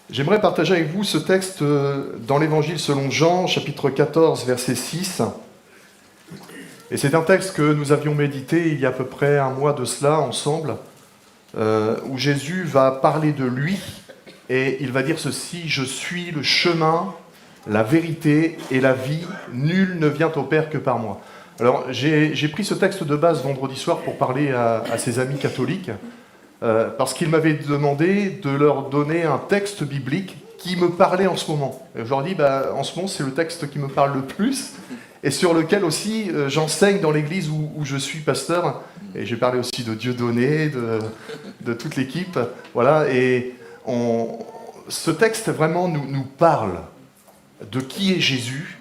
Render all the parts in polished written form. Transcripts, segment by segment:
J'aimerais partager avec vous ce texte dans l'Évangile selon Jean, chapitre 14, verset 6. Et c'est un texte que nous avions médité il y a à peu près un mois de cela ensemble, où Jésus va parler de lui et il va dire ceci: « Je suis le chemin, la vérité et la vie, nul ne vient au Père que par moi. » Alors j'ai pris ce texte de base vendredi soir pour parler à ses amis catholiques, parce qu'ils m'avaient demandé de leur donner un texte biblique qui me parlait en ce moment. Et je leur dis, en ce moment c'est le texte qui me parle le plus, et sur lequel aussi j'enseigne dans l'église où je suis pasteur, et j'ai parlé aussi de Dieudonné, de toute l'équipe, voilà, et ce texte vraiment nous parle de qui est Jésus,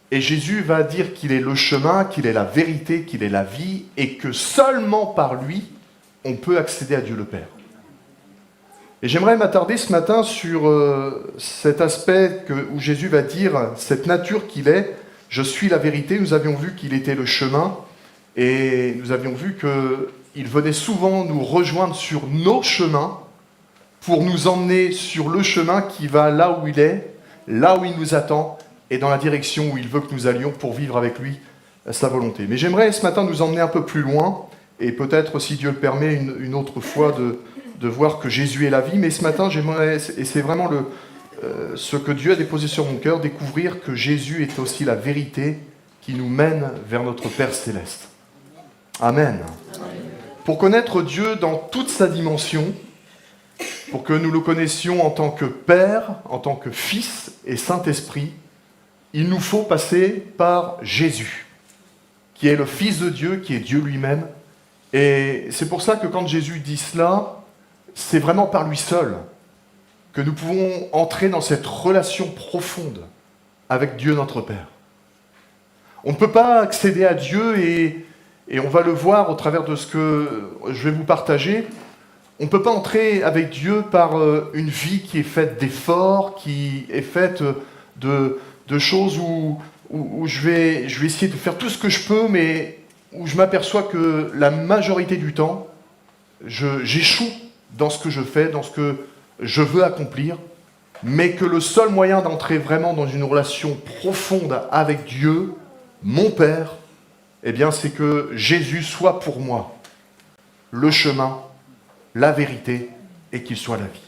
et Jésus va dire qu'il est le chemin, qu'il est la vérité, qu'il est la vie, et que seulement par lui, on peut accéder à Dieu le Père. Et j'aimerais m'attarder ce matin sur cet aspect où Jésus va dire, cette nature qu'il est, je suis la vérité. Nous avions vu qu'il était le chemin, et nous avions vu qu'il venait souvent nous rejoindre sur nos chemins pour nous emmener sur le chemin qui va là où il est, là où il nous attend, et dans la direction où il veut que nous allions pour vivre avec lui sa volonté. Mais j'aimerais ce matin nous emmener un peu plus loin, et peut-être, si Dieu le permet, une autre fois de voir que Jésus est la vie. Mais ce matin, j'aimerais, et c'est vraiment ce que Dieu a déposé sur mon cœur, découvrir que Jésus est aussi la vérité qui nous mène vers notre Père Céleste. Amen. Amen. Pour connaître Dieu dans toute sa dimension, pour que nous le connaissions en tant que Père, en tant que Fils et Saint-Esprit, il nous faut passer par Jésus, qui est le Fils de Dieu, qui est Dieu lui-même. Et c'est pour ça que quand Jésus dit cela, c'est vraiment par lui seul que nous pouvons entrer dans cette relation profonde avec Dieu notre Père. On ne peut pas accéder à Dieu, et on va le voir au travers de ce que je vais vous partager, on ne peut pas entrer avec Dieu par une vie qui est faite d'efforts, qui est faite de choses où je vais essayer de faire tout ce que je peux, mais où je m'aperçois que la majorité du temps, j'échoue dans ce que je fais, dans ce que je veux accomplir, mais que le seul moyen d'entrer vraiment dans une relation profonde avec Dieu, mon Père, eh bien, c'est que Jésus soit pour moi le chemin, la vérité, et qu'il soit la vie.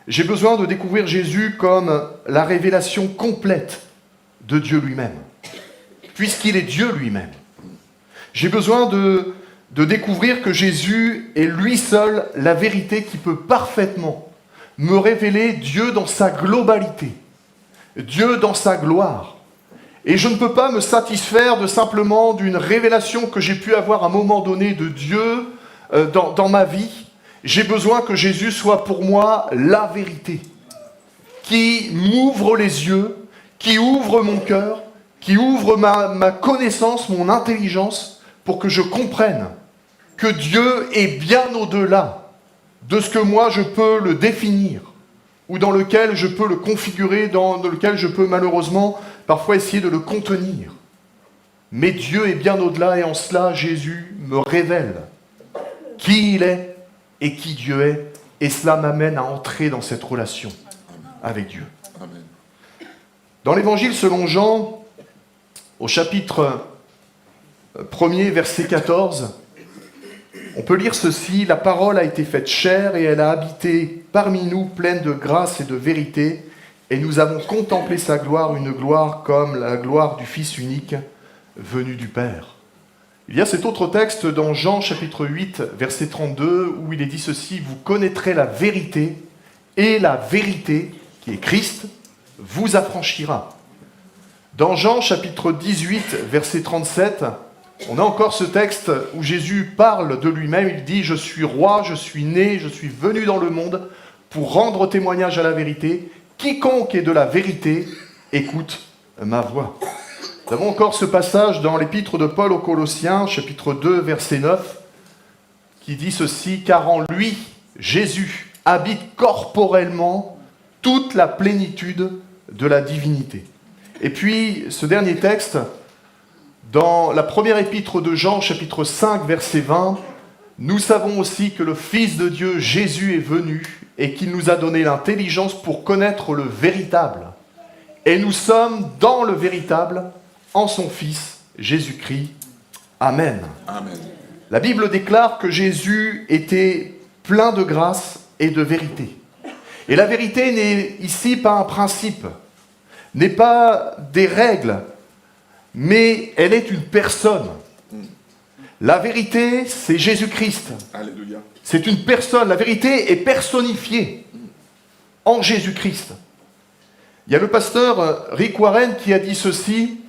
J'ai besoin de découvrir Jésus comme la révélation complète de Dieu lui-même, puisqu'il est Dieu lui-même. J'ai besoin de découvrir que Jésus est lui seul la vérité qui peut parfaitement me révéler Dieu dans sa globalité, Dieu dans sa gloire. Et je ne peux pas me satisfaire simplement d'une révélation que j'ai pu avoir à un moment donné de Dieu dans ma vie. J'ai besoin que Jésus soit pour moi la vérité, qui m'ouvre les yeux, qui ouvre mon cœur, qui ouvre ma connaissance, mon intelligence, pour que je comprenne que Dieu est bien au-delà de ce que moi je peux le définir, ou dans lequel je peux le configurer, dans lequel je peux malheureusement parfois essayer de le contenir. Mais Dieu est bien au-delà, et en cela Jésus me révèle qui il est et qui Dieu est, et cela m'amène à entrer dans cette relation avec Dieu. Amen. Dans l'Évangile selon Jean, au chapitre 1er, verset 14, on peut lire ceci: « La parole a été faite chair et elle a habité parmi nous, pleine de grâce et de vérité, et nous avons contemplé sa gloire, une gloire comme la gloire du Fils unique venu du Père. » Il y a cet autre texte dans Jean chapitre 8, verset 32, où il est dit ceci: « Vous connaîtrez la vérité, et la vérité, qui est Christ, vous affranchira. » Dans Jean chapitre 18, verset 37, on a encore ce texte où Jésus parle de lui-même. Il dit: « Je suis roi, je suis né, je suis venu dans le monde pour rendre témoignage à la vérité. Quiconque est de la vérité, écoute ma voix. » Nous avons encore ce passage dans l'épître de Paul aux Colossiens, chapitre 2, verset 9, qui dit ceci: « Car en lui, Jésus, habite corporellement toute la plénitude de la divinité. » Et puis, ce dernier texte, dans la première épître de Jean, chapitre 5, verset 20, « Nous savons aussi que le Fils de Dieu, Jésus, est venu et qu'il nous a donné l'intelligence pour connaître le véritable. Et nous sommes dans le véritable, en son Fils, Jésus-Christ. Amen. Amen. La Bible déclare que Jésus était plein de grâce et de vérité. Et la vérité n'est ici pas un principe, n'est pas des règles, mais elle est une personne. La vérité, c'est Jésus-Christ. Alléluia. C'est une personne. La vérité est personnifiée en Jésus-Christ. Il y a le pasteur Rick Warren qui a dit ceci: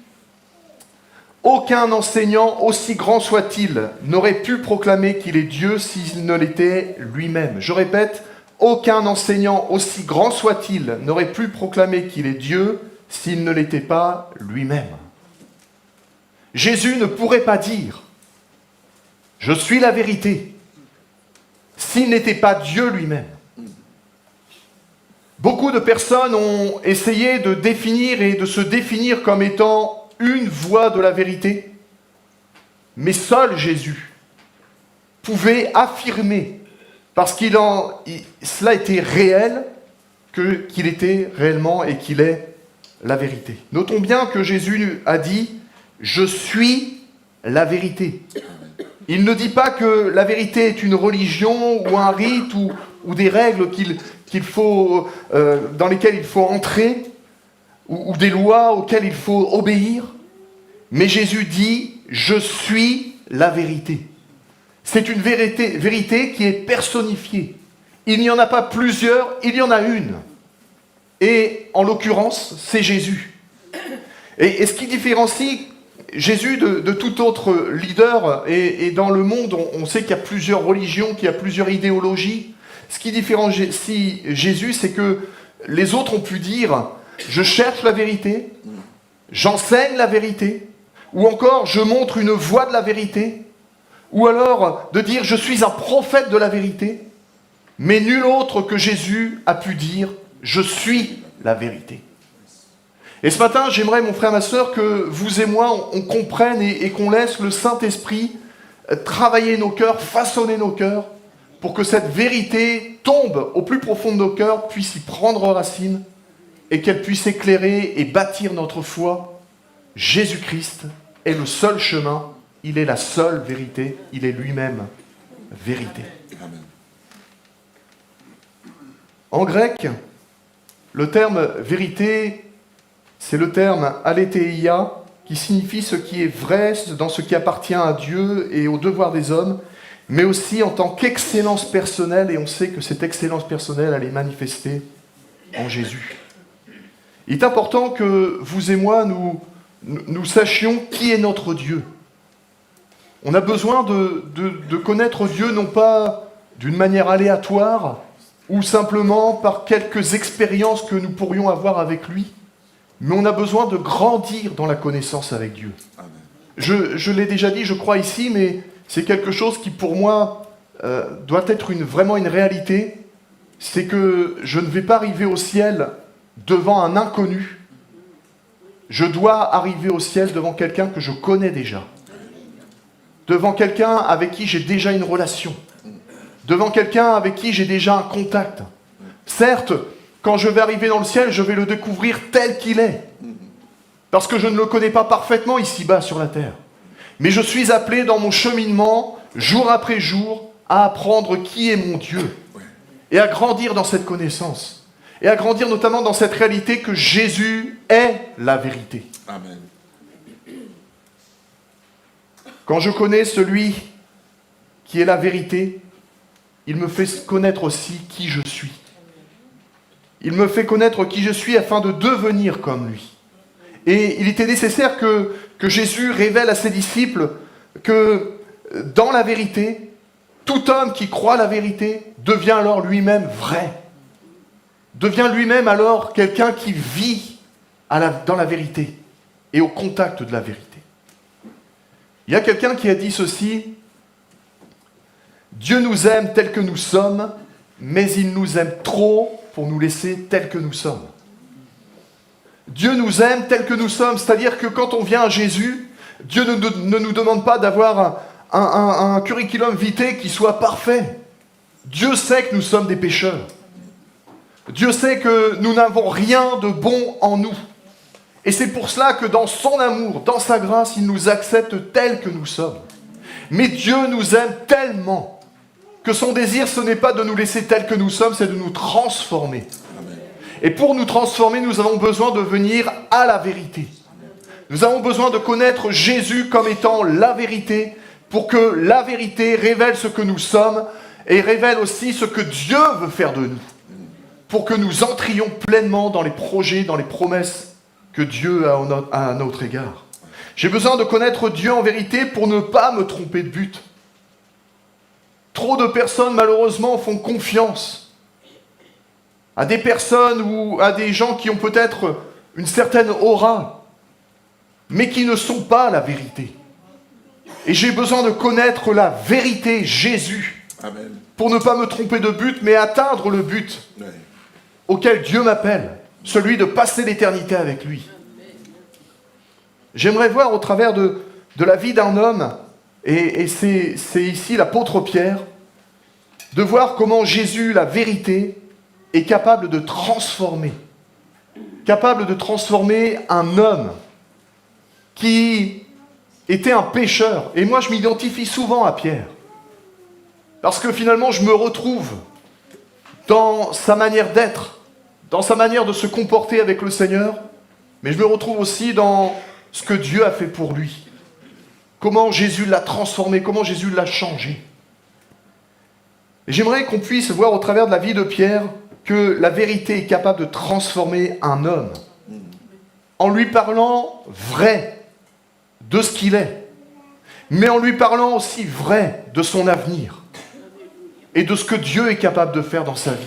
« Aucun enseignant, aussi grand soit-il, n'aurait pu proclamer qu'il est Dieu s'il ne l'était lui-même. » Je répète, aucun enseignant, aussi grand soit-il, n'aurait pu proclamer qu'il est Dieu s'il ne l'était pas lui-même. Jésus ne pourrait pas dire « Je suis la vérité » s'il n'était pas Dieu lui-même. Beaucoup de personnes ont essayé de définir et de se définir comme étant une voie de la vérité, mais seul Jésus pouvait affirmer, parce cela était réel, qu'il était réellement et qu'il est la vérité. Notons bien que Jésus a dit « Je suis la vérité ». Il ne dit pas que la vérité est une religion ou un rite ou des règles dans lesquelles il faut entrer ou des lois auxquelles il faut obéir. Mais Jésus dit « Je suis la vérité ». C'est une vérité qui est personnifiée. Il n'y en a pas plusieurs, il y en a une. Et en l'occurrence, c'est Jésus. Et ce qui différencie Jésus de tout autre leader, et dans le monde, on sait qu'il y a plusieurs religions, qu'il y a plusieurs idéologies. Ce qui différencie Jésus, c'est que les autres ont pu dire « Je cherche la vérité, j'enseigne la vérité », ou encore « Je montre une voie de la vérité », ou alors de dire « Je suis un prophète de la vérité », mais nul autre que Jésus a pu dire « Je suis la vérité ». Et ce matin, j'aimerais, mon frère, ma sœur, que vous et moi, on comprenne et qu'on laisse le Saint-Esprit travailler nos cœurs, façonner nos cœurs, pour que cette vérité tombe au plus profond de nos cœurs, puisse y prendre racine, et qu'elle puisse éclairer et bâtir notre foi. Jésus-Christ est le seul chemin, il est la seule vérité, il est lui-même vérité. Amen. En grec, le terme vérité, c'est le terme aletheia, qui signifie ce qui est vrai dans ce qui appartient à Dieu et au devoir des hommes, mais aussi en tant qu'excellence personnelle, et on sait que cette excellence personnelle, elle est manifestée en Jésus. Il est important que vous et moi, nous sachions qui est notre Dieu. On a besoin de connaître Dieu, non pas d'une manière aléatoire, ou simplement par quelques expériences que nous pourrions avoir avec lui, mais on a besoin de grandir dans la connaissance avec Dieu. Amen. Je l'ai déjà dit, je crois ici, mais c'est quelque chose qui pour moi doit être vraiment une réalité. C'est que je ne vais pas arriver au ciel devant un inconnu. Je dois arriver au ciel devant quelqu'un que je connais déjà. Devant quelqu'un avec qui j'ai déjà une relation. Devant quelqu'un avec qui j'ai déjà un contact. Certes, quand je vais arriver dans le ciel, je vais le découvrir tel qu'il est. Parce que je ne le connais pas parfaitement ici-bas sur la terre. Mais je suis appelé dans mon cheminement, jour après jour, à apprendre qui est mon Dieu. Et à grandir dans cette connaissance. Et à grandir notamment dans cette réalité que Jésus est la vérité. Amen. Quand je connais celui qui est la vérité, il me fait connaître aussi qui je suis. Il me fait connaître qui je suis afin de devenir comme lui. Et il était nécessaire que Jésus révèle à ses disciples que dans la vérité, tout homme qui croit la vérité devient alors lui-même vrai. Devient lui-même alors quelqu'un qui vit dans la vérité et au contact de la vérité. Il y a quelqu'un qui a dit ceci: Dieu nous aime tels que nous sommes, mais il nous aime trop pour nous laisser tels que nous sommes. Dieu nous aime tels que nous sommes, c'est-à-dire que quand on vient à Jésus, Dieu ne nous demande pas d'avoir un curriculum vitae qui soit parfait. Dieu sait que nous sommes des pécheurs. Dieu sait que nous n'avons rien de bon en nous. Et c'est pour cela que dans son amour, dans sa grâce, il nous accepte tels que nous sommes. Mais Dieu nous aime tellement que son désir, ce n'est pas de nous laisser tels que nous sommes, c'est de nous transformer. Amen. Et pour nous transformer, nous avons besoin de venir à la vérité. Nous avons besoin de connaître Jésus comme étant la vérité, pour que la vérité révèle ce que nous sommes et révèle aussi ce que Dieu veut faire de nous, pour que nous entrions pleinement dans les projets, dans les promesses que Dieu a à notre égard. J'ai besoin de connaître Dieu en vérité pour ne pas me tromper de but. Trop de personnes, malheureusement, font confiance à des personnes ou à des gens qui ont peut-être une certaine aura, mais qui ne sont pas la vérité. Et j'ai besoin de connaître la vérité, Jésus, Amen. Pour ne pas me tromper de but, mais atteindre le but auquel Dieu m'appelle, celui de passer l'éternité avec lui. J'aimerais voir au travers de la vie d'un homme, et c'est ici l'apôtre Pierre, de voir comment Jésus, la vérité, est capable de transformer un homme qui était un pécheur. Et moi, je m'identifie souvent à Pierre, parce que finalement, je me retrouve dans sa manière d'être, dans sa manière de se comporter avec le Seigneur, mais je me retrouve aussi dans ce que Dieu a fait pour lui. Comment Jésus l'a transformé, comment Jésus l'a changé. Et j'aimerais qu'on puisse voir au travers de la vie de Pierre que la vérité est capable de transformer un homme en lui parlant vrai de ce qu'il est, mais en lui parlant aussi vrai de son avenir et de ce que Dieu est capable de faire dans sa vie.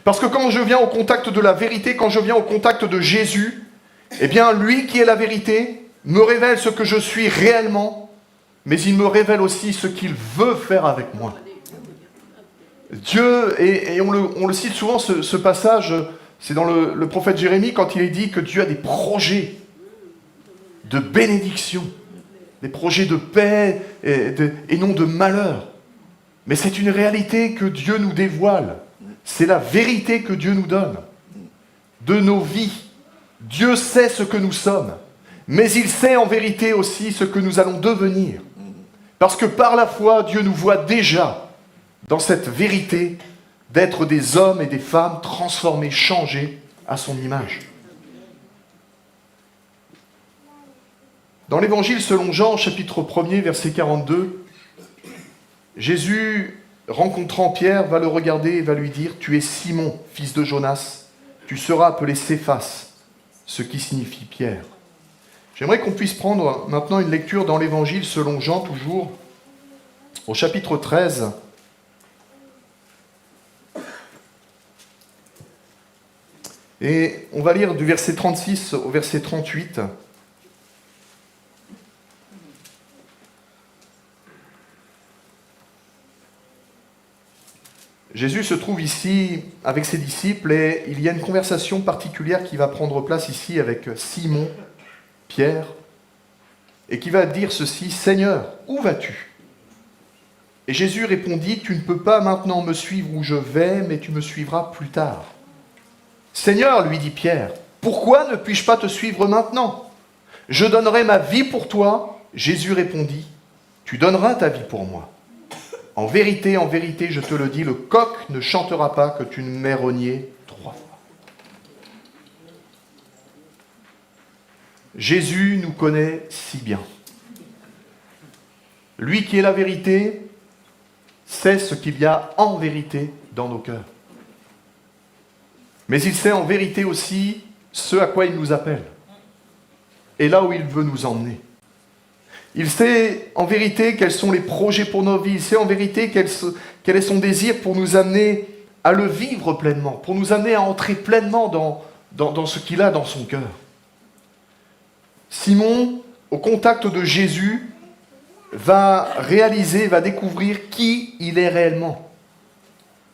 Parce que quand je viens au contact de la vérité, quand je viens au contact de Jésus, eh bien, lui qui est la vérité me révèle ce que je suis réellement, mais il me révèle aussi ce qu'il veut faire avec moi. Dieu, et on le cite souvent, ce passage, c'est dans le prophète Jérémie, quand il est dit que Dieu a des projets de bénédiction, des projets de paix et non de malheur. Mais c'est une réalité que Dieu nous dévoile. C'est la vérité que Dieu nous donne de nos vies. Dieu sait ce que nous sommes, mais il sait en vérité aussi ce que nous allons devenir. Parce que par la foi, Dieu nous voit déjà dans cette vérité d'être des hommes et des femmes transformés, changés à son image. Dans l'Évangile selon Jean, chapitre 1er, verset 42, Jésus, rencontrant Pierre, va le regarder et va lui dire « Tu es Simon, fils de Jonas, tu seras appelé Céphas », ce qui signifie Pierre. J'aimerais qu'on puisse prendre maintenant une lecture dans l'Évangile selon Jean, toujours, au chapitre 13. Et on va lire du verset 36 au verset 38. Jésus se trouve ici avec ses disciples et il y a une conversation particulière qui va prendre place ici avec Simon, Pierre, et qui va dire ceci: « Seigneur, où vas-tu » Et Jésus répondit: « Tu ne peux pas maintenant me suivre où je vais, mais tu me suivras plus tard. » « Seigneur, lui dit Pierre, pourquoi ne puis-je pas te suivre maintenant ? Je donnerai ma vie pour toi. » Jésus répondit: « Tu donneras ta vie pour moi. En vérité, je te le dis, le coq ne chantera pas que tu ne m'aies renié 3 fois. » Jésus nous connaît si bien. Lui qui est la vérité sait ce qu'il y a en vérité dans nos cœurs. Mais il sait en vérité aussi ce à quoi il nous appelle et là où il veut nous emmener. Il sait en vérité quels sont les projets pour nos vies. Il sait en vérité quel est son désir pour nous amener à le vivre pleinement, pour nous amener à entrer pleinement dans ce qu'il a dans son cœur. Simon, au contact de Jésus, va découvrir qui il est réellement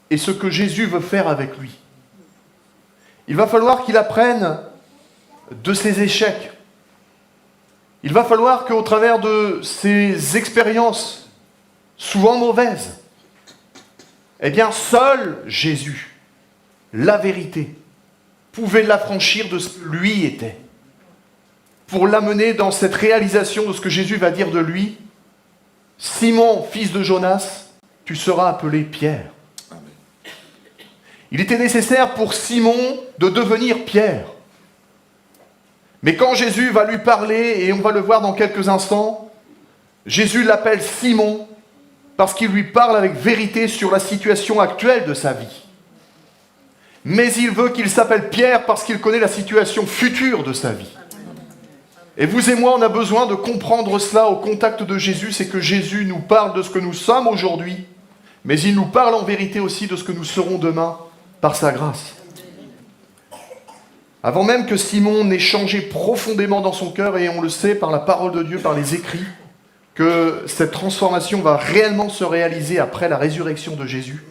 et ce que Jésus veut faire avec lui. Il va falloir qu'il apprenne de ses échecs. Il va falloir qu'au travers de ses expériences, souvent mauvaises, eh bien, seul Jésus la vérité, pouvait l'affranchir de ce que lui était, pour l'amener dans cette réalisation de ce que Jésus va dire de lui. Simon, fils de Jonas, tu seras appelé Pierre. Amen. Il était nécessaire pour Simon de devenir Pierre. Mais quand Jésus va lui parler, et on va le voir dans quelques instants, Jésus l'appelle Simon parce qu'il lui parle avec vérité sur la situation actuelle de sa vie. Mais il veut qu'il s'appelle Pierre parce qu'il connaît la situation future de sa vie. Et vous et moi, on a besoin de comprendre cela au contact de Jésus, c'est que Jésus nous parle de ce que nous sommes aujourd'hui, mais il nous parle en vérité aussi de ce que nous serons demain par sa grâce. Avant même que Simon n'ait changé profondément dans son cœur, et on le sait par la parole de Dieu, par les écrits, que cette transformation va réellement se réaliser après la résurrection de Jésus.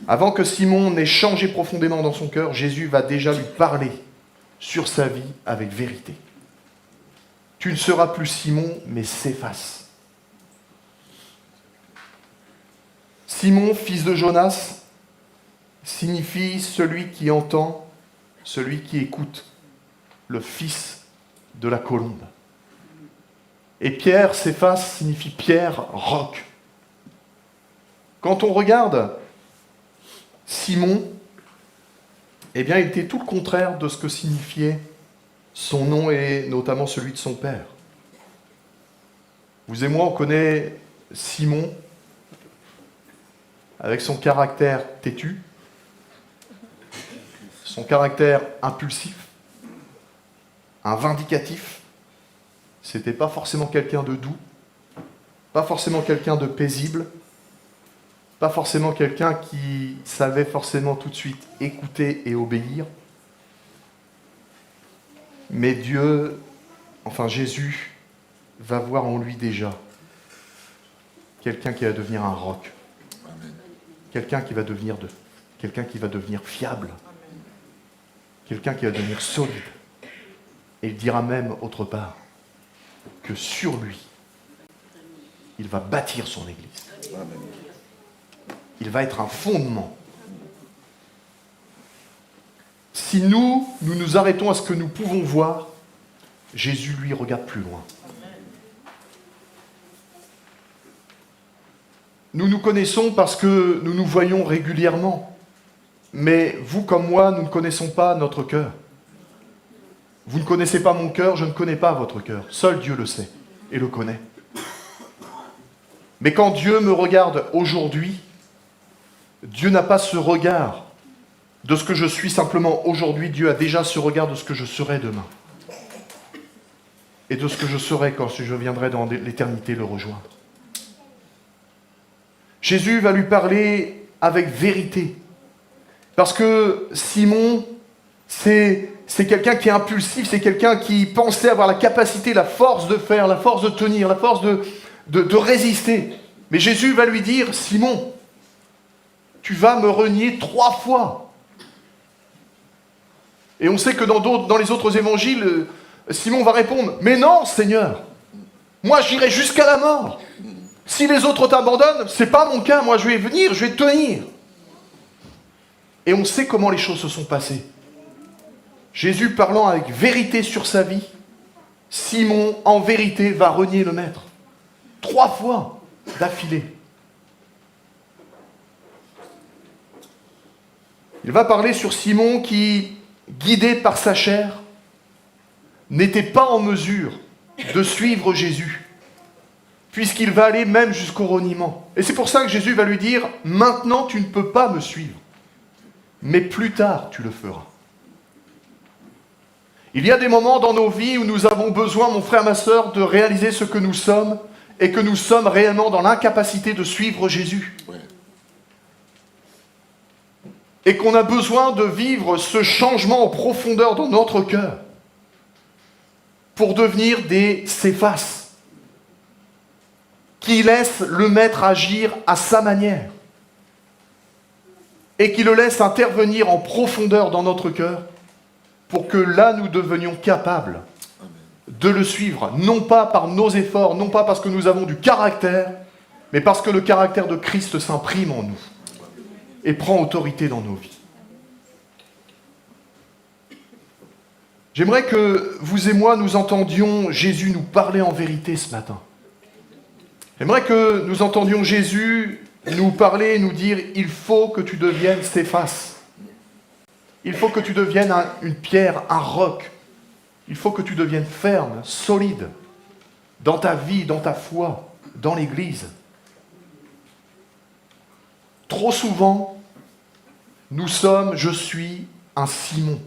Avant que Simon n'ait changé profondément dans son cœur, Jésus va déjà lui parler sur sa vie avec vérité. Tu ne seras plus Simon, mais Céphas. Simon, fils de Jonas, signifie celui qui entend, celui qui écoute, le fils de la colombe. Et Pierre, Céphas, signifie Pierre, roc. Quand on regarde Simon, eh bien, il était tout le contraire de ce que signifiait son nom et notamment celui de son père. Vous et moi, on connaît Simon avec son caractère têtu, son caractère impulsif, un vindicatif. C'était pas forcément quelqu'un de doux, pas forcément quelqu'un de paisible, pas forcément quelqu'un qui savait forcément tout de suite écouter et obéir. Mais Dieu, enfin Jésus, va voir en lui déjà quelqu'un qui va devenir un roc. Amen. Quelqu'un qui va devenir fiable. Amen. Quelqu'un qui va devenir solide. Et il dira même autre part que sur lui, il va bâtir son Église. Amen. Il va être un fondement. Si nous nous arrêtons à ce que nous pouvons voir, Jésus, lui, regarde plus loin. Nous nous connaissons parce que nous nous voyons régulièrement. Mais vous comme moi, nous ne connaissons pas notre cœur. Vous ne connaissez pas mon cœur, je ne connais pas votre cœur. Seul Dieu le sait et le connaît. Mais quand Dieu me regarde aujourd'hui, Dieu n'a pas ce regard de ce que je suis simplement aujourd'hui. Dieu a déjà ce regard de ce que je serai demain. Et de ce que je serai quand je viendrai dans l'éternité le rejoindre. Jésus va lui parler avec vérité. Parce que Simon, c'est quelqu'un qui est impulsif, c'est quelqu'un qui pensait avoir la capacité, la force de faire, la force de tenir, la force de résister. Mais Jésus va lui dire, Simon, tu vas me renier 3 fois. Et on sait que dans les autres évangiles, Simon va répondre, mais non, Seigneur, moi j'irai jusqu'à la mort. Si les autres t'abandonnent, c'est pas mon cas, moi je vais venir, je vais tenir. Et on sait comment les choses se sont passées. Jésus parlant avec vérité sur sa vie, Simon, en vérité, va renier le Maître. 3 fois d'affilée. Il va parler sur Simon qui, guidé par sa chair, n'était pas en mesure de suivre Jésus, puisqu'il va aller même jusqu'au reniement. Et c'est pour ça que Jésus va lui dire, maintenant tu ne peux pas me suivre, mais plus tard tu le feras. Il y a des moments dans nos vies où nous avons besoin, mon frère, ma sœur, de réaliser ce que nous sommes, et que nous sommes réellement dans l'incapacité de suivre Jésus. Ouais. Et qu'on a besoin de vivre ce changement en profondeur dans notre cœur pour devenir des Céphas qui laissent le Maître agir à sa manière et qui le laissent intervenir en profondeur dans notre cœur pour que là nous devenions capables de le suivre, non pas par nos efforts, non pas parce que nous avons du caractère, mais parce que le caractère de Christ s'imprime en nous et prend autorité dans nos vies. J'aimerais que vous et moi, nous entendions Jésus nous parler en vérité ce matin. J'aimerais que nous entendions Jésus nous parler et nous dire « Il faut que tu deviennes Céphas. Il faut que tu deviennes une pierre, un roc. Il faut que tu deviennes ferme, solide, dans ta vie, dans ta foi, dans l'Église. » Trop souvent, je suis un Simon.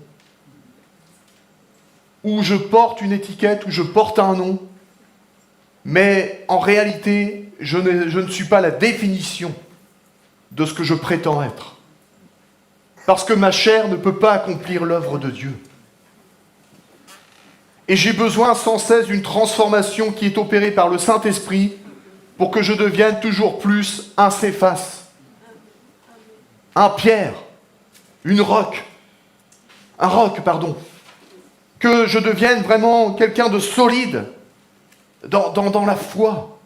Où je porte une étiquette, où je porte un nom, mais en réalité, je ne suis pas la définition de ce que je prétends être. Parce que ma chair ne peut pas accomplir l'œuvre de Dieu. Et j'ai besoin sans cesse d'une transformation qui est opérée par le Saint-Esprit pour que je devienne toujours plus un Céphas, un Pierre, un roc, que je devienne vraiment quelqu'un de solide dans la foi.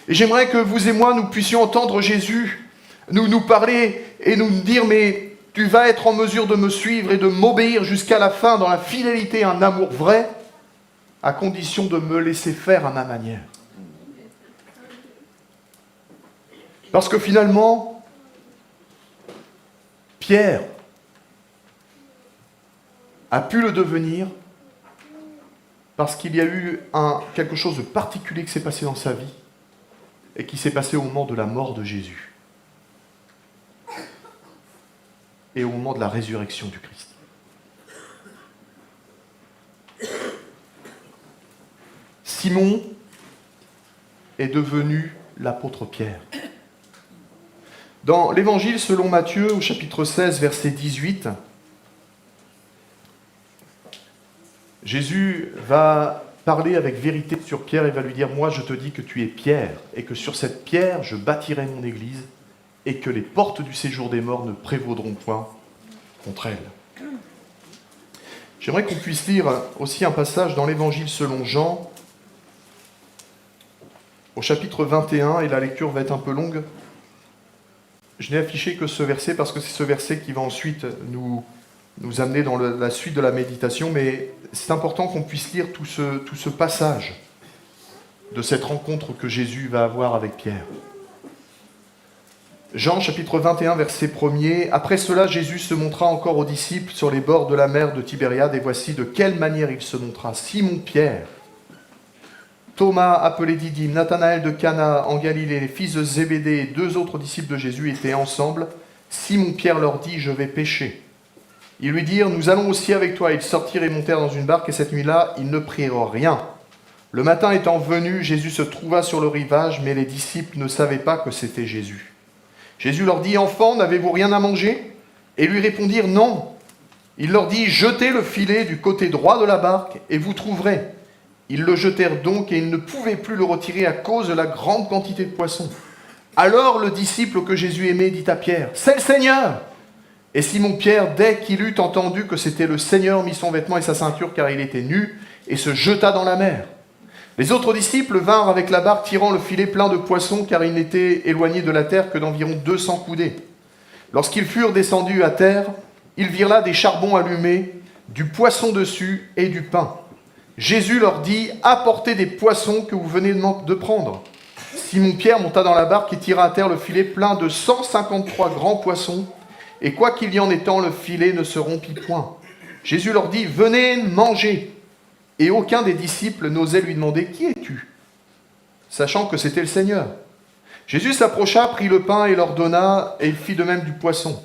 Et j'aimerais que vous et moi, nous puissions entendre Jésus nous parler et nous dire « Mais tu vas être en mesure de me suivre et de m'obéir jusqu'à la fin dans la fidélité et un amour vrai, à condition de me laisser faire à ma manière. » Parce que finalement, Pierre a pu le devenir parce qu'il y a eu quelque chose de particulier qui s'est passé dans sa vie et qui s'est passé au moment de la mort de Jésus et au moment de la résurrection du Christ. Simon est devenu l'apôtre Pierre. Dans l'Évangile selon Matthieu, au chapitre 16, verset 18, Jésus va parler avec vérité sur Pierre et va lui dire « Moi, je te dis que tu es Pierre, et que sur cette pierre, je bâtirai mon église, et que les portes du séjour des morts ne prévaudront point contre elle. » J'aimerais qu'on puisse lire aussi un passage dans l'Évangile selon Jean, au chapitre 21, et la lecture va être un peu longue. Je n'ai affiché que ce verset parce que c'est ce verset qui va ensuite nous amener dans la suite de la méditation, mais c'est important qu'on puisse lire tout ce passage de cette rencontre que Jésus va avoir avec Pierre. Jean chapitre 21, verset 1er. Après cela, Jésus se montra encore aux disciples sur les bords de la mer de Tibériade, et voici de quelle manière il se montra. Simon Pierre, Thomas appelé Didyme, Nathanaël de Cana en Galilée, les fils de Zébédée et 2 autres disciples de Jésus étaient ensemble. Simon Pierre leur dit « Je vais pêcher ». Ils lui dirent « Nous allons aussi avec toi ». Ils sortirent et montèrent dans une barque, et cette nuit-là, ils ne prirent rien. Le matin étant venu, Jésus se trouva sur le rivage, mais les disciples ne savaient pas que c'était Jésus. Jésus leur dit « Enfants, n'avez-vous rien à manger ?» Et ils lui répondirent « Non ». Il leur dit « Jetez le filet du côté droit de la barque, et vous trouverez. » Ils le jetèrent donc, et ils ne pouvaient plus le retirer à cause de la grande quantité de poissons. Alors le disciple que Jésus aimait dit à Pierre « C'est le Seigneur !» Et Simon-Pierre, dès qu'il eut entendu que c'était le Seigneur, mit son vêtement et sa ceinture, car il était nu, et se jeta dans la mer. Les autres disciples vinrent avec la barque, tirant le filet plein de poissons, car il n'était éloigné de la terre que d'environ 200 coudées. Lorsqu'ils furent descendus à terre, ils virent là des charbons allumés, du poisson dessus et du pain. Jésus leur dit « Apportez des poissons que vous venez de prendre. » Simon-Pierre monta dans la barque et tira à terre le filet plein de 153 grands poissons, et quoi qu'il y en ait tant, le filet ne se rompit point. Jésus leur dit « Venez manger !» Et aucun des disciples n'osait lui demander « Qui es-tu » sachant que c'était le Seigneur. Jésus s'approcha, prit le pain et leur donna, et il fit de même du poisson.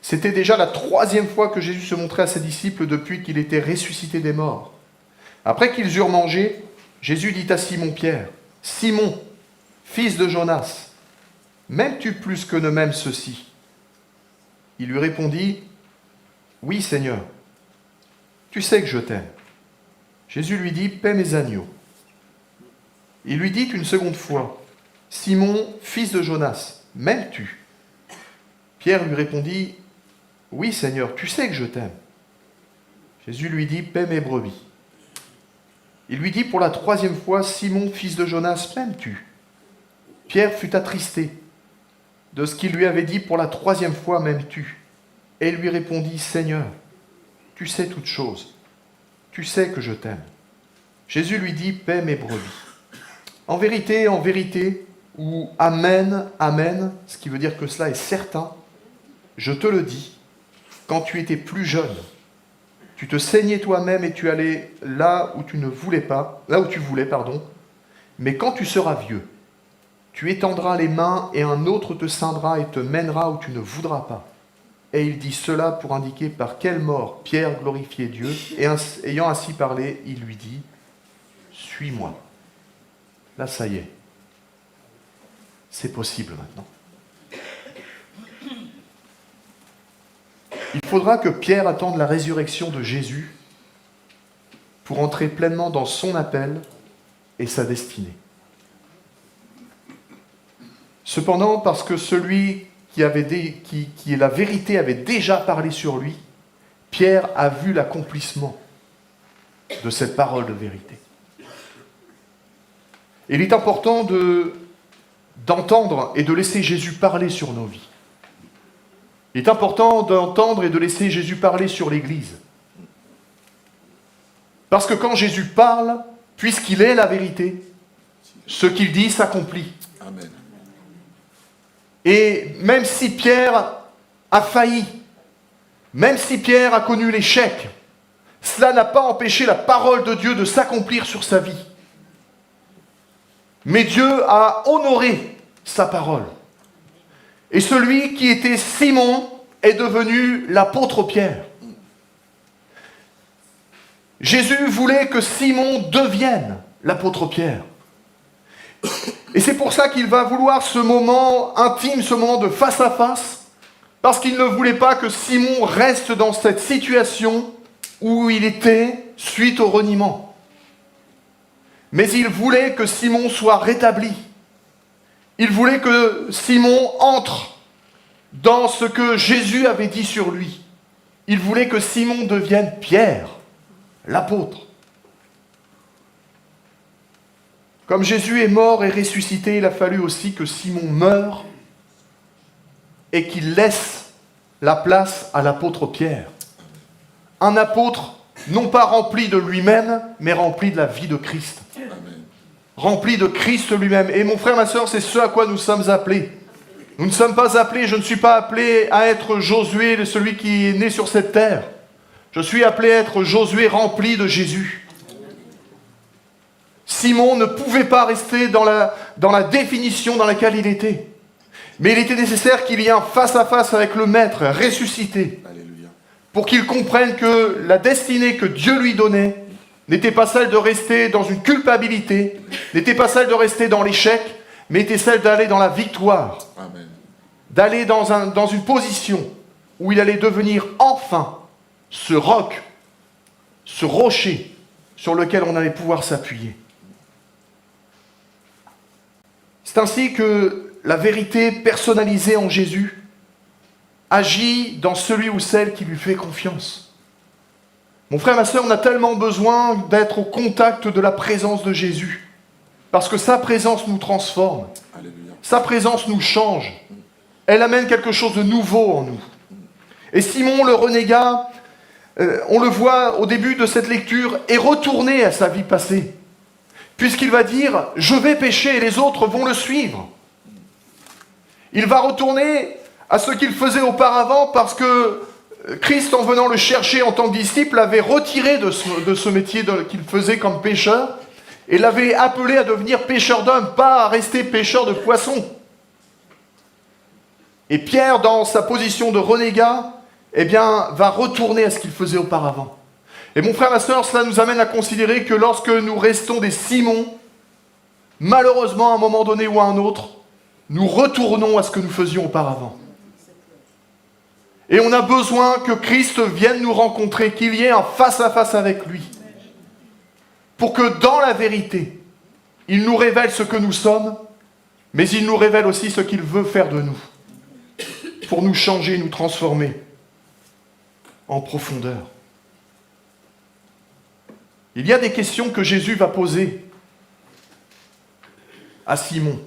C'était déjà la 3e fois que Jésus se montrait à ses disciples depuis qu'il était ressuscité des morts. Après qu'ils eurent mangé, Jésus dit à Simon-Pierre, « Simon, fils de Jonas, m'aimes-tu plus que ne m'aiment ceux-ci » Il lui répondit, « Oui, Seigneur, tu sais que je t'aime. » Jésus lui dit, « Paie mes agneaux. » Il lui dit une seconde fois, « Simon, fils de Jonas, m'aimes-tu » Pierre lui répondit, « Oui, Seigneur, tu sais que je t'aime. » Jésus lui dit, « Paie mes brebis. » Il lui dit pour la 3e fois, « Simon, fils de Jonas, m'aimes-tu » Pierre fut attristé de ce qu'il lui avait dit pour la 3e fois, « M'aimes-tu » Et il lui répondit, « Seigneur, tu sais toutes choses. tu sais que je t'aime. Jésus lui dit, paie mes brebis. En vérité, ou amen, amen, ce qui veut dire que cela est certain, je te le dis, quand tu étais plus jeune, tu te saignais toi-même et tu allais là où tu voulais, mais quand tu seras vieux, tu étendras les mains et un autre te ceindra et te mènera où tu ne voudras pas. Et il dit cela pour indiquer par quelle mort Pierre glorifiait Dieu, et ayant ainsi parlé, il lui dit, suis-moi. Là, ça y est. C'est possible maintenant. Il faudra que Pierre attende la résurrection de Jésus pour entrer pleinement dans son appel et sa destinée. Cependant, parce que celui qui est la vérité avait déjà parlé sur lui, Pierre a vu l'accomplissement de cette parole de vérité. Il est important d'entendre et de laisser Jésus parler sur nos vies. Il est important d'entendre et de laisser Jésus parler sur l'Église. Parce que quand Jésus parle, puisqu'il est la vérité, ce qu'il dit s'accomplit. Amen. Et même si Pierre a failli, même si Pierre a connu l'échec, cela n'a pas empêché la parole de Dieu de s'accomplir sur sa vie. Mais Dieu a honoré sa parole. Et celui qui était Simon est devenu l'apôtre Pierre. Jésus voulait que Simon devienne l'apôtre Pierre. Et c'est pour ça qu'il va vouloir ce moment intime, ce moment de face à face, parce qu'il ne voulait pas que Simon reste dans cette situation où il était suite au reniement. Mais il voulait que Simon soit rétabli. Il voulait que Simon entre dans ce que Jésus avait dit sur lui. Il voulait que Simon devienne Pierre, l'apôtre. Comme Jésus est mort et ressuscité, il a fallu aussi que Simon meure et qu'il laisse la place à l'apôtre Pierre. Un apôtre non pas rempli de lui-même, mais rempli de la vie de Christ. Rempli de Christ lui-même. Et mon frère, ma soeur, c'est ce à quoi nous sommes appelés. Nous ne sommes pas appelés, je ne suis pas appelé à être Josué, celui qui est né sur cette terre. Je suis appelé à être Josué rempli de Jésus. Simon ne pouvait pas rester dans la définition dans laquelle il était. Mais il était nécessaire qu'il y ait un face-à-face avec le Maître ressuscité. Alléluia. Pour qu'il comprenne que la destinée que Dieu lui donnait n'était pas celle de rester dans une culpabilité, n'était pas celle de rester dans l'échec, mais était celle d'aller dans la victoire. Amen. D'aller dans une position où il allait devenir enfin ce roc, ce rocher sur lequel on allait pouvoir s'appuyer. C'est ainsi que la vérité personnalisée en Jésus agit dans celui ou celle qui lui fait confiance. Mon frère, ma soeur, on a tellement besoin d'être au contact de la présence de Jésus, parce que sa présence nous transforme, Alléluia. sa présence nous change, elle amène quelque chose de nouveau en nous. Et Simon le renégat, on le voit au début de cette lecture, est retourné à sa vie passée, puisqu'il va dire « Je vais pécher et les autres vont le suivre ». Il va retourner à ce qu'il faisait auparavant parce que Christ, en venant le chercher en tant que disciple, l'avait retiré de ce métier qu'il faisait comme pêcheur et l'avait appelé à devenir pêcheur d'hommes, pas à rester pêcheur de poissons. Et Pierre, dans sa position de renégat, va retourner à ce qu'il faisait auparavant. Et mon frère, ma soeur, cela nous amène à considérer que lorsque nous restons des Simons, malheureusement, à un moment donné ou à un autre, nous retournons à ce que nous faisions auparavant. Et on a besoin que Christ vienne nous rencontrer, qu'il y ait un face-à-face avec lui. Pour que dans la vérité, il nous révèle ce que nous sommes, mais il nous révèle aussi ce qu'il veut faire de nous. Pour nous changer, nous transformer en profondeur. Il y a des questions que Jésus va poser à Simon.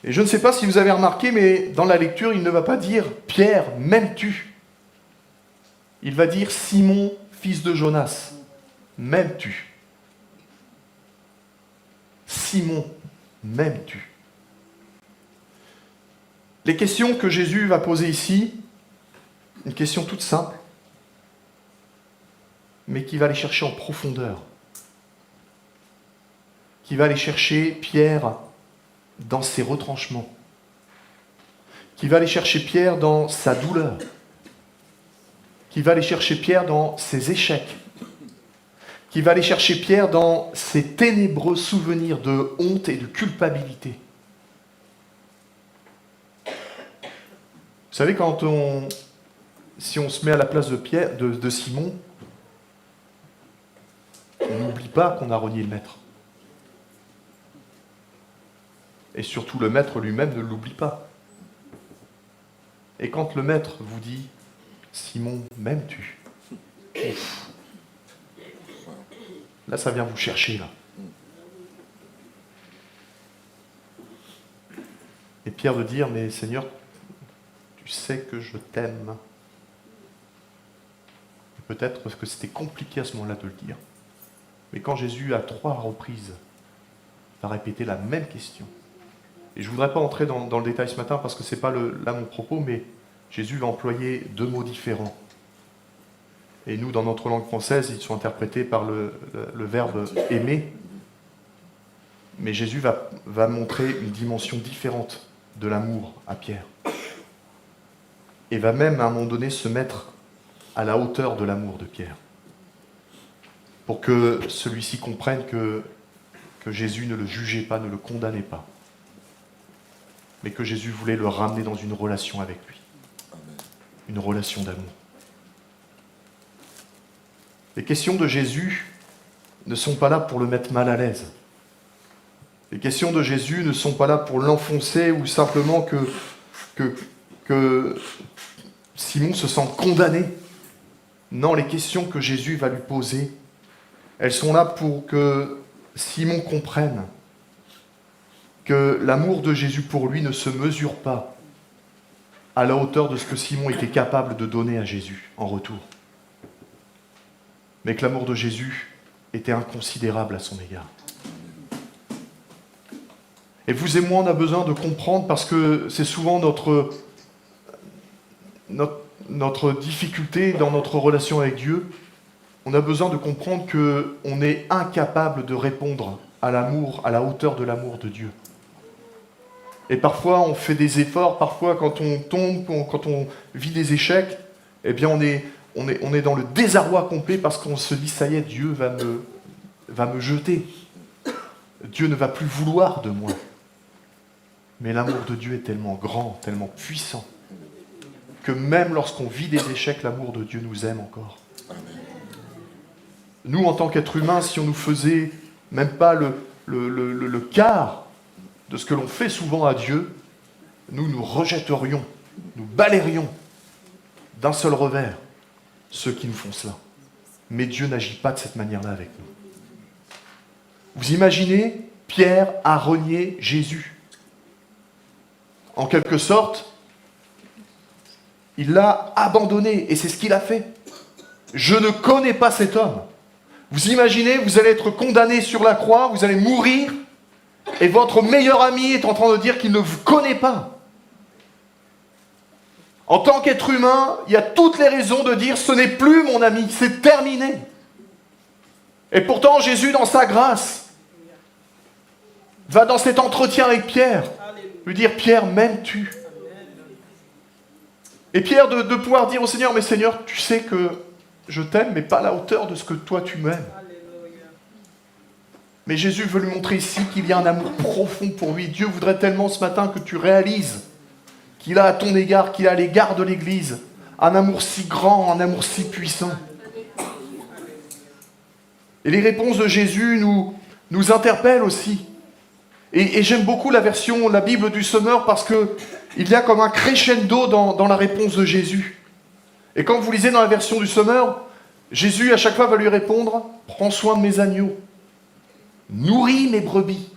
Et je ne sais pas si vous avez remarqué, mais dans la lecture, il ne va pas dire « Pierre, m'aimes-tu » Il va dire « Simon, fils de Jonas, m'aimes-tu? Simon, m'aimes-tu? Les questions que Jésus va poser ici, une question toute simple, mais qui va aller chercher en profondeur, qui va aller chercher Pierre dans ses retranchements, qui va aller chercher Pierre dans sa douleur, qui va aller chercher Pierre dans ses échecs, qui va aller chercher Pierre dans ses ténébreux souvenirs de honte et de culpabilité. Vous savez, si on se met à la place de Simon, on n'oublie pas qu'on a renié le maître. Et surtout, le maître lui-même ne l'oublie pas. Et quand le maître vous dit « Simon, m'aimes-tu » là, ça vient vous chercher, là. Et Pierre de dire « Mais Seigneur, tu sais que je t'aime. » Peut-être parce que c'était compliqué à ce moment-là de le dire. Mais quand Jésus, à 3 reprises, va répéter la même question, et je ne voudrais pas entrer dans le détail ce matin parce que ce n'est pas là mon propos, mais Jésus va employer 2 mots différents. Et nous, dans notre langue française, ils sont interprétés par le verbe « aimer ». Mais Jésus va montrer une dimension différente de l'amour à Pierre. Et va même, à un moment donné, se mettre à la hauteur de l'amour de Pierre. Pour que celui-ci comprenne que Jésus ne le jugeait pas, ne le condamnait pas. Mais que Jésus voulait le ramener dans une relation avec lui. Une relation d'amour. Les questions de Jésus ne sont pas là pour le mettre mal à l'aise. Les questions de Jésus ne sont pas là pour l'enfoncer ou simplement que Simon se sente condamné. Non, les questions que Jésus va lui poser, elles sont là pour que Simon comprenne que l'amour de Jésus pour lui ne se mesure pas à la hauteur de ce que Simon était capable de donner à Jésus en retour. Mais que l'amour de Jésus était inconsidérable à son égard. Et vous et moi, on a besoin de comprendre, parce que c'est souvent notre difficulté dans notre relation avec Dieu. On a besoin de comprendre qu'on est incapable de répondre à l'amour, à la hauteur de l'amour de Dieu. Et parfois, on fait des efforts, parfois, quand on tombe, quand on vit des échecs, eh bien, on est dans le désarroi complet parce qu'on se dit, ça y est, Dieu va me jeter. Dieu ne va plus vouloir de moi. Mais l'amour de Dieu est tellement grand, tellement puissant, que même lorsqu'on vit des échecs, l'amour de Dieu nous aime encore. Nous, en tant qu'êtres humains, si on nous faisait même pas le quart de ce que l'on fait souvent à Dieu, nous rejetterions, nous balayerions d'un seul revers ceux qui nous font cela. Mais Dieu n'agit pas de cette manière-là avec nous. Vous imaginez, Pierre a renié Jésus. En quelque sorte, il l'a abandonné, et c'est ce qu'il a fait. Je ne connais pas cet homme. Vous imaginez, vous allez être condamné sur la croix, vous allez mourir, et votre meilleur ami est en train de dire qu'il ne vous connaît pas. En tant qu'être humain, il y a toutes les raisons de dire « ce n'est plus mon ami, c'est terminé ». Et pourtant, Jésus, dans sa grâce, va dans cet entretien avec Pierre, lui dire « Pierre, m'aimes-tu » Et Pierre de pouvoir dire au Seigneur « Mais Seigneur, tu sais que je t'aime, mais pas à la hauteur de ce que toi tu m'aimes. » Mais Jésus veut lui montrer ici qu'il y a un amour profond pour lui. Dieu voudrait tellement ce matin que tu réalises qu'il a à ton égard, qu'il a à l'égard de l'Église, un amour si grand, un amour si puissant. Et les réponses de Jésus nous interpellent aussi. Et j'aime beaucoup la Bible du Sommeur, parce qu'il y a comme un crescendo dans la réponse de Jésus. Et quand vous lisez dans la version du Sommeur, Jésus à chaque fois va lui répondre « Prends soin de mes agneaux, nourris mes brebis,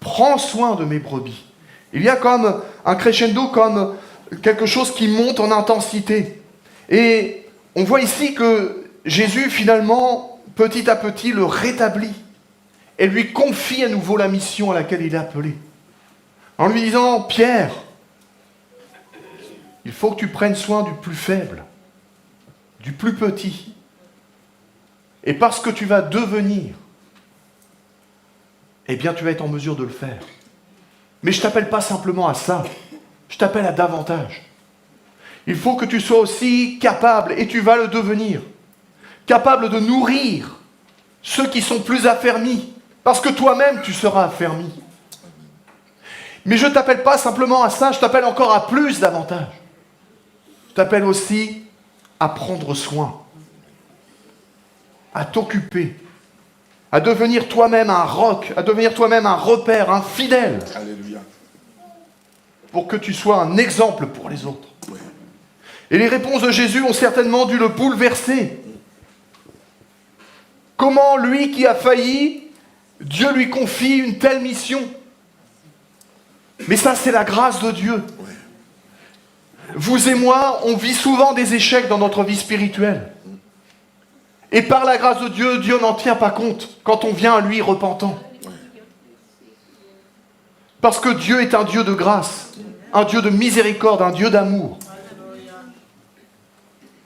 prends soin de mes brebis ». Il y a comme un crescendo, comme quelque chose qui monte en intensité. Et on voit ici que Jésus finalement petit à petit, le rétablit et lui confie à nouveau la mission à laquelle il est appelé. En lui disant, Pierre, il faut que tu prennes soin du plus faible, du plus petit. Et parce que tu vas devenir, eh bien tu vas être en mesure de le faire. Mais je ne t'appelle pas simplement à ça, je t'appelle à davantage. Il faut que tu sois aussi capable, et tu vas le devenir, capable de nourrir ceux qui sont plus affermis, parce que toi-même tu seras affermi. Mais je ne t'appelle pas simplement à ça, je t'appelle encore à plus davantage. Je t'appelle aussi à prendre soin, à t'occuper, à devenir toi-même un roc, à devenir toi-même un repère, un fidèle. Alléluia. Pour que tu sois un exemple pour les autres. Et les réponses de Jésus ont certainement dû le bouleverser. Comment lui qui a failli, Dieu lui confie une telle mission? Mais ça, c'est la grâce de Dieu. Vous et moi, on vit souvent des échecs dans notre vie spirituelle. Et par la grâce de Dieu, Dieu n'en tient pas compte quand on vient à lui repentant. Parce que Dieu est un Dieu de grâce, un Dieu de miséricorde, un Dieu d'amour.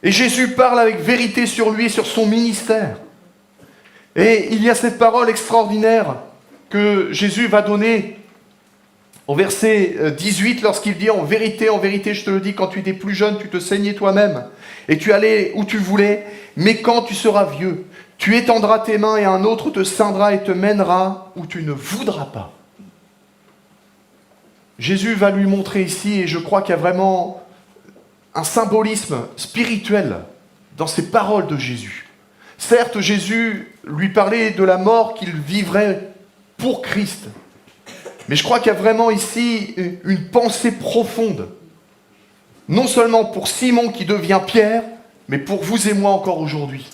Et Jésus parle avec vérité sur lui et sur son ministère. Et il y a cette parole extraordinaire que Jésus va donner au verset 18 lorsqu'il dit « En vérité, je te le dis, quand tu étais plus jeune, tu te saignais toi-même et tu allais où tu voulais, mais quand tu seras vieux, tu étendras tes mains et un autre te ceindra et te mènera où tu ne voudras pas. » Jésus va lui montrer ici, et je crois qu'il y a vraiment un symbolisme spirituel dans ces paroles de Jésus. Certes, Jésus lui parlait de la mort qu'il vivrait pour Christ. Mais je crois qu'il y a vraiment ici une pensée profonde. Non seulement pour Simon qui devient Pierre, mais pour vous et moi encore aujourd'hui.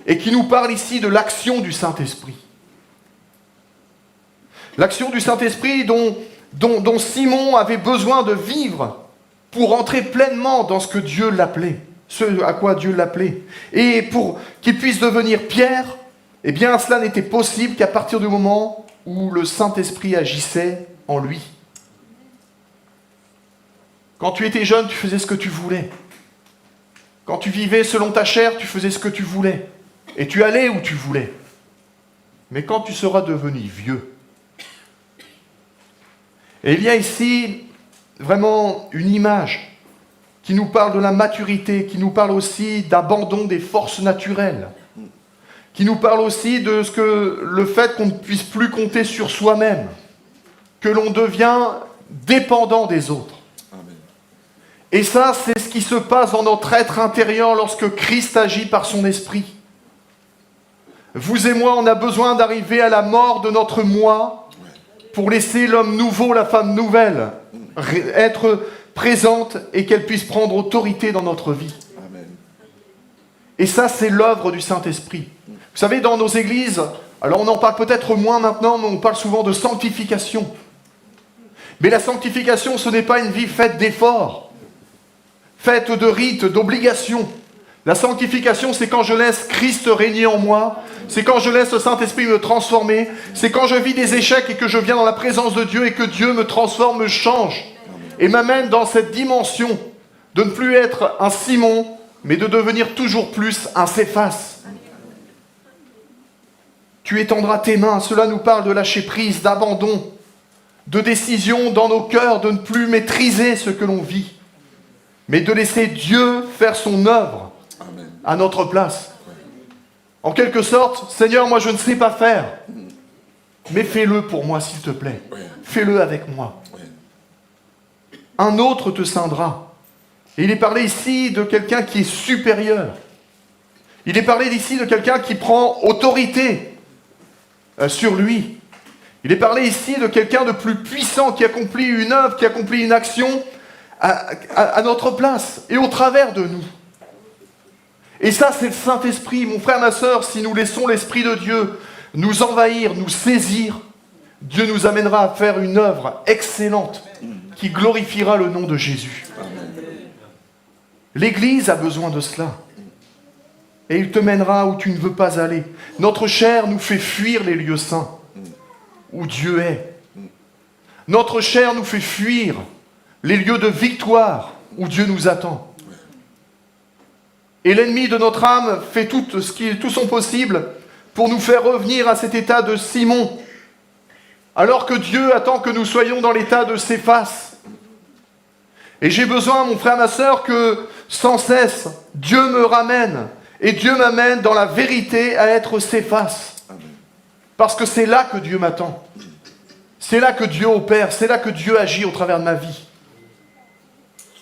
Et qui nous parle ici de l'action du Saint-Esprit. L'action du Saint-Esprit dont Simon avait besoin de vivre pour entrer pleinement dans ce que Dieu l'appelait, ce à quoi Dieu l'appelait. Et pour qu'il puisse devenir Pierre, eh bien cela n'était possible qu'à partir du moment où le Saint-Esprit agissait en lui. Quand tu étais jeune, tu faisais ce que tu voulais. Quand tu vivais selon ta chair, tu faisais ce que tu voulais. Et tu allais où tu voulais. Mais quand tu seras devenu vieux, et il y a ici vraiment une image qui nous parle de la maturité, qui nous parle aussi d'abandon des forces naturelles, qui nous parle aussi de le fait qu'on ne puisse plus compter sur soi-même, que l'on devient dépendant des autres. Amen. Et ça, c'est ce qui se passe dans notre être intérieur lorsque Christ agit par son esprit. Vous et moi, on a besoin d'arriver à la mort de notre moi pour laisser l'homme nouveau, la femme nouvelle, être présente et qu'elle puisse prendre autorité dans notre vie. Amen. Et ça, c'est l'œuvre du Saint-Esprit. Vous savez, dans nos églises, alors on en parle peut-être moins maintenant, mais on parle souvent de sanctification. Mais la sanctification, ce n'est pas une vie faite d'efforts, faite de rites, d'obligations. La sanctification, c'est quand je laisse Christ régner en moi, c'est quand je laisse le Saint-Esprit me transformer, c'est quand je vis des échecs et que je viens dans la présence de Dieu et que Dieu me transforme, me change et m'amène dans cette dimension de ne plus être un Simon, mais de devenir toujours plus un Céphas. Tu étendras tes mains, cela nous parle de lâcher prise, d'abandon, de décision dans nos cœurs, de ne plus maîtriser ce que l'on vit, mais de laisser Dieu faire son œuvre à notre place. En quelque sorte, Seigneur, moi je ne sais pas faire, mais fais-le pour moi s'il te plaît. Fais-le avec moi. Un autre te ceindra. Et il est parlé ici de quelqu'un qui est supérieur. Il est parlé ici de quelqu'un qui prend autorité sur lui. Il est parlé ici de quelqu'un de plus puissant qui accomplit une œuvre, qui accomplit une action à notre place et au travers de nous. Et ça, c'est le Saint-Esprit. Mon frère, ma sœur, si nous laissons l'Esprit de Dieu nous envahir, nous saisir, Dieu nous amènera à faire une œuvre excellente qui glorifiera le nom de Jésus. L'Église a besoin de cela. et il te mènera où tu ne veux pas aller. Notre chair nous fait fuir les lieux saints, où Dieu est. Notre chair nous fait fuir les lieux de victoire, où Dieu nous attend. Et l'ennemi de notre âme fait tout son possible pour nous faire revenir à cet état de Simon, alors que Dieu attend que nous soyons dans l'état de Céphas. Et j'ai besoin, mon frère, ma sœur, que sans cesse, Dieu me ramène, et Dieu m'amène dans la vérité à être Céphas. Parce que c'est là que Dieu m'attend. C'est là que Dieu opère, c'est là que Dieu agit au travers de ma vie.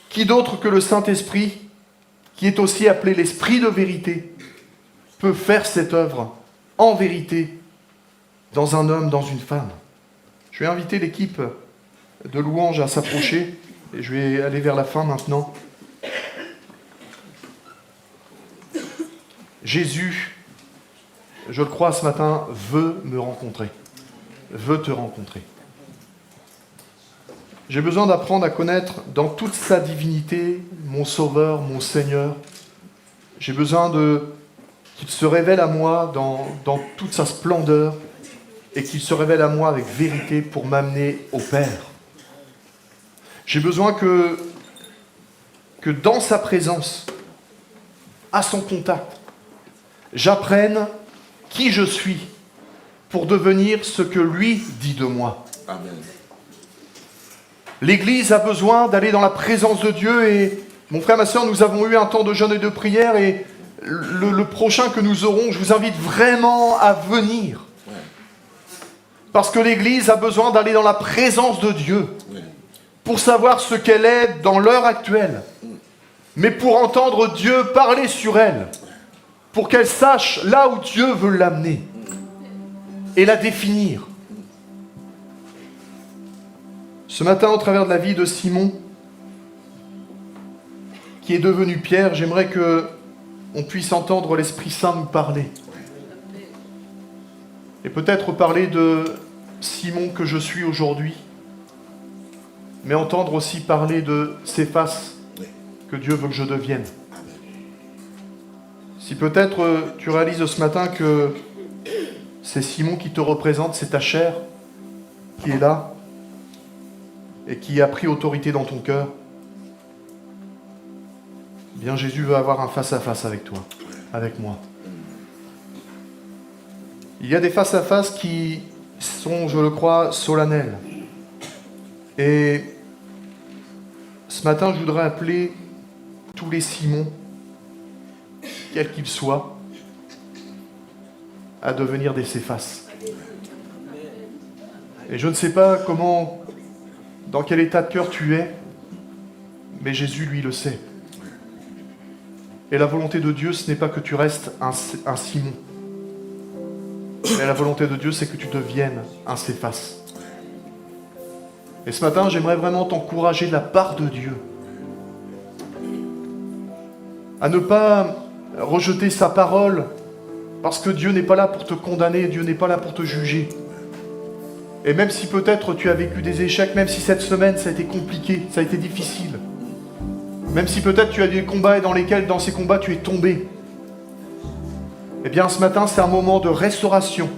Qui d'autre que le Saint-Esprit, qui est aussi appelé l'Esprit de vérité, peut faire cette œuvre en vérité dans un homme, dans une femme. Je vais inviter l'équipe de louanges à s'approcher et je vais aller vers la fin maintenant. Jésus, je le crois ce matin, veut me rencontrer, veut te rencontrer. J'ai besoin d'apprendre à connaître dans toute sa divinité mon Sauveur, mon Seigneur. J'ai besoin qu'il se révèle à moi dans toute sa splendeur et qu'il se révèle à moi avec vérité pour m'amener au Père. J'ai besoin que dans sa présence, à son contact, j'apprenne qui je suis pour devenir ce que lui dit de moi. Amen. L'Église a besoin d'aller dans la présence de Dieu et, mon frère, ma sœur, nous avons eu un temps de jeûne et de prière et le prochain que nous aurons, je vous invite vraiment à venir. Ouais. Parce que l'Église a besoin d'aller dans la présence de Dieu Ouais. pour savoir ce qu'elle est dans l'heure actuelle, mais pour entendre Dieu parler sur elle, pour qu'elle sache là où Dieu veut l'amener et la définir. Ce matin, au travers de la vie de Simon, qui est devenu Pierre, j'aimerais qu'on puisse entendre l'Esprit Saint nous parler. Et peut-être parler de Simon que je suis aujourd'hui, mais entendre aussi parler de Céphas que Dieu veut que je devienne. Si peut-être tu réalises ce matin que c'est Simon qui te représente, c'est ta chair qui est là, et qui a pris autorité dans ton cœur, eh bien Jésus veut avoir un face-à-face avec toi, avec moi. Il y a des face-à-face qui sont, je le crois, solennels. Et ce matin, je voudrais appeler tous les Simons, quels qu'ils soient, à devenir des Céphas. Et je ne sais pas comment, dans quel état de cœur tu es, mais Jésus, lui, le sait. Et la volonté de Dieu, ce n'est pas que tu restes un Simon. Mais la volonté de Dieu, c'est que tu deviennes un Céphas. Et ce matin, j'aimerais vraiment t'encourager de la part de Dieu à ne pas rejeter sa parole, parce que Dieu n'est pas là pour te condamner, Dieu n'est pas là pour te juger. Et même si peut-être tu as vécu des échecs, même si cette semaine ça a été compliqué, ça a été difficile, même si peut-être tu as des combats et dans ces combats tu es tombé, eh bien ce matin c'est un moment de restauration,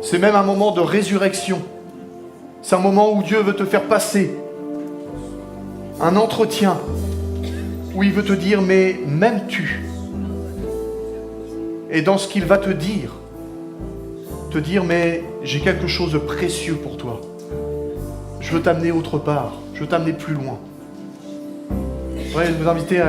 c'est même un moment de résurrection, c'est un moment où Dieu veut te faire passer un entretien, où il veut te dire mais m'aimes-tu? Et dans ce qu'il va te dire mais j'ai quelque chose de précieux pour toi. Je veux t'amener autre part, je veux t'amener plus loin. Je voudrais vous inviter à